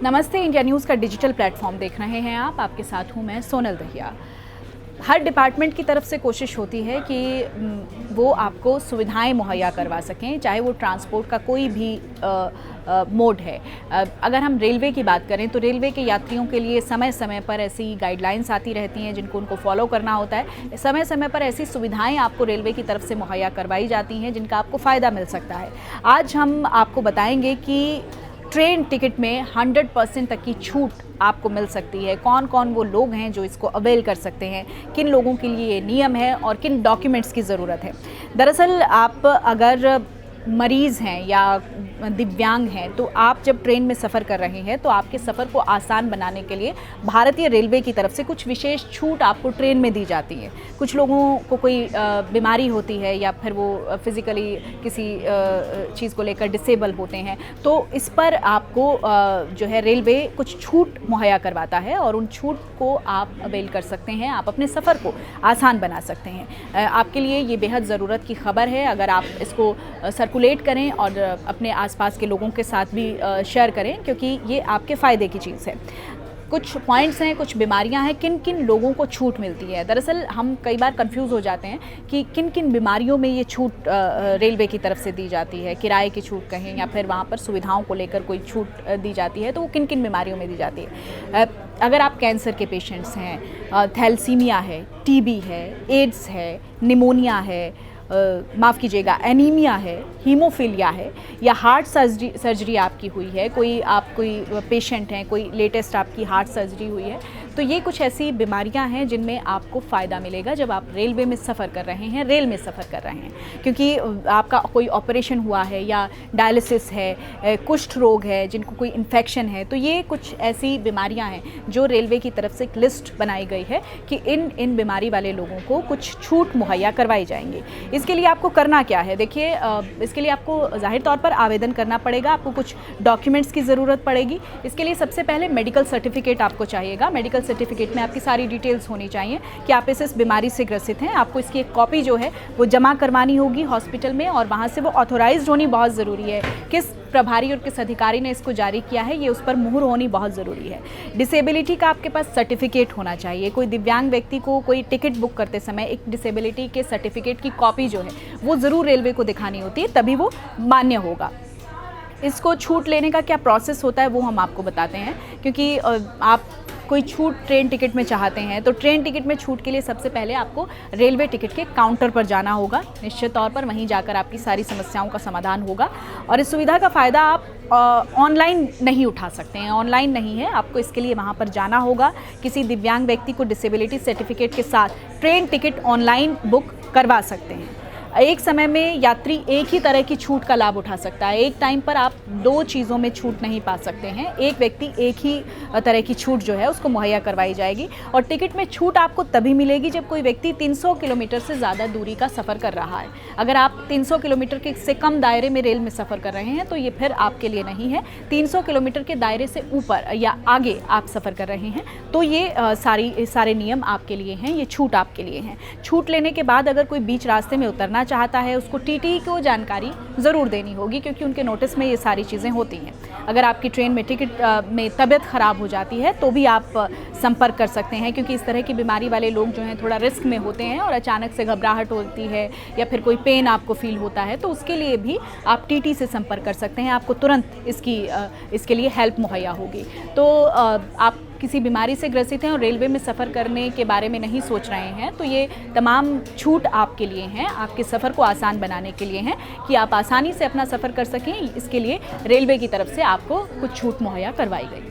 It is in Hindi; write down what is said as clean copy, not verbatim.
नमस्ते, इंडिया न्यूज़ का डिजिटल प्लेटफॉर्म देख रहे हैं आप। आपके साथ हूं मैं सोनल दहिया। हर डिपार्टमेंट की तरफ से कोशिश होती है कि वो आपको सुविधाएं मुहैया करवा सकें, चाहे वो ट्रांसपोर्ट का कोई भी मोड है। अगर हम रेलवे की बात करें तो रेलवे के यात्रियों के लिए समय समय पर ऐसी गाइडलाइंस आती रहती हैं जिनको उनको फॉलो करना होता है। समय समय पर ऐसी सुविधाएं आपको रेलवे की तरफ से मुहैया करवाई जाती हैं जिनका आपको फ़ायदा मिल सकता है। आज हम आपको बताएंगे कि ट्रेन टिकट में 100% तक की छूट आपको मिल सकती है। कौन कौन वो लोग हैं जो इसको अवेल कर सकते हैं, किन लोगों के लिए ये नियम है और किन डॉक्यूमेंट्स की ज़रूरत है। दरअसल आप अगर मरीज़ हैं या दिव्यांग हैं तो आप जब ट्रेन में सफ़र कर रहे हैं तो आपके सफ़र को आसान बनाने के लिए भारतीय रेलवे की तरफ से कुछ विशेष छूट आपको ट्रेन में दी जाती है। कुछ लोगों को कोई बीमारी होती है या फिर वो फिज़िकली किसी चीज़ को लेकर डिसेबल होते हैं, तो इस पर आपको जो है रेलवे कुछ छूट मुहैया करवाता है और उन छूट को आप अवेल कर सकते हैं। आप अपने सफ़र को आसान बना सकते हैं। आपके लिए ये बेहद ज़रूरत की खबर है। अगर आप इसको सर्कुलेट करें और अपने आसपास के लोगों के साथ भी शेयर करें, क्योंकि ये आपके फ़ायदे की चीज़ है। कुछ पॉइंट्स हैं, कुछ बीमारियां हैं, किन किन लोगों को छूट मिलती है। दरअसल हम कई बार कंफ्यूज हो जाते हैं कि किन किन बीमारियों में ये छूट रेलवे की तरफ से दी जाती है। किराए की छूट कहें या फिर वहाँ पर सुविधाओं को लेकर कोई छूट दी जाती है, तो वो किन किन बीमारियों में दी जाती है। अगर आप कैंसर के पेशेंट्स हैं, थैलेसीमिया है, टीबी है, एड्स है, निमोनिया है, माफ़ कीजिएगा एनीमिया है, हीमोफीलिया है, या हार्ट सर्जरी आपकी हुई है, कोई पेशेंट हैं, कोई लेटेस्ट आपकी हार्ट सर्जरी हुई है, तो ये कुछ ऐसी बीमारियां हैं जिनमें आपको फ़ायदा मिलेगा जब आप रेलवे में सफ़र कर रहे हैं, रेल में सफ़र कर रहे हैं। क्योंकि आपका कोई ऑपरेशन हुआ है या डायलिसिस है, कुष्ठ रोग है, जिनको कोई इन्फेक्शन है, तो ये कुछ ऐसी बीमारियां हैं जो रेलवे की तरफ से एक लिस्ट बनाई गई है कि इन बीमारी वाले लोगों को कुछ छूट मुहैया करवाई जाएंगी। इसके लिए आपको करना क्या है, देखिए, इसके लिए आपको ज़ाहिर तौर पर आवेदन करना पड़ेगा। आपको कुछ डॉक्यूमेंट्स की ज़रूरत पड़ेगी। इसके लिए सबसे पहले मेडिकल सर्टिफिकेट आपको चाहिएगा। मेडिकल सर्टिफिकेट में आपकी सारी डिटेल्स होनी चाहिए कि आप इस बीमारी से ग्रसित हैं। आपको इसकी एक कॉपी जो है वो जमा करवानी होगी हॉस्पिटल में, और वहाँ से वो ऑथोराइज्ड होनी बहुत ज़रूरी है। किस प्रभारी और किस अधिकारी ने इसको जारी किया है, ये उस पर मुहर होनी बहुत ज़रूरी है। डिसेबिलिटी का आपके पास सर्टिफिकेट होना चाहिए। कोई दिव्यांग व्यक्ति को कोई टिकट बुक करते समय एक डिसेबिलिटी के सर्टिफिकेट की कॉपी जो है वो ज़रूर रेलवे को दिखानी होती है, तभी वो मान्य होगा। इसको छूट लेने का क्या प्रोसेस होता है वो हम आपको बताते हैं, क्योंकि आप कोई छूट ट्रेन टिकट में चाहते हैं तो ट्रेन टिकट में छूट के लिए सबसे पहले आपको रेलवे टिकट के काउंटर पर जाना होगा। निश्चित तौर पर वहीं जाकर आपकी सारी समस्याओं का समाधान होगा, और इस सुविधा का फ़ायदा आप ऑनलाइन नहीं उठा सकते हैं। ऑनलाइन नहीं है, आपको इसके लिए वहाँ पर जाना होगा। किसी दिव्यांग व्यक्ति को डिसेबिलिटी सर्टिफिकेट के साथ ट्रेन टिकट ऑनलाइन बुक करवा सकते हैं। एक समय में यात्री एक ही तरह की छूट का लाभ उठा सकता है। एक टाइम पर आप दो चीज़ों में छूट नहीं पा सकते हैं। एक व्यक्ति एक ही तरह की छूट जो है उसको मुहैया करवाई जाएगी, और टिकट में छूट आपको तभी मिलेगी जब कोई व्यक्ति 300 किलोमीटर से ज़्यादा दूरी का सफ़र कर रहा है। अगर आप 300 किलोमीटर के से कम दायरे में रेल में सफ़र कर रहे हैं तो ये फिर आपके लिए नहीं है। 300 किलोमीटर के दायरे से ऊपर या आगे आप सफ़र कर रहे हैं तो ये सारे नियम आपके लिए हैं, ये छूट आपके लिए हैं। छूट लेने के बाद अगर कोई बीच रास्ते में उतरना चाहता है, उसको टीटी को जानकारी ज़रूर देनी होगी, क्योंकि उनके नोटिस में ये सारी चीज़ें होती हैं। अगर आपकी ट्रेन में टिकट में तबीयत ख़राब हो जाती है तो भी आप संपर्क कर सकते हैं, क्योंकि इस तरह की बीमारी वाले लोग जो हैं थोड़ा रिस्क में होते हैं और अचानक से घबराहट होती है या फिर कोई पेन आपको फील होता है, तो उसके लिए भी आप टीटी से संपर्क कर सकते हैं। आपको तुरंत इसके लिए हेल्प मुहैया होगी। तो आप किसी बीमारी से ग्रसित हैं और रेलवे में सफ़र करने के बारे में नहीं सोच रहे हैं तो ये तमाम छूट आपके लिए हैं, आपके सफ़र को आसान बनाने के लिए हैं कि आप आसानी से अपना सफ़र कर सकें। इसके लिए रेलवे की तरफ से आपको कुछ छूट मुहैया करवाई गई।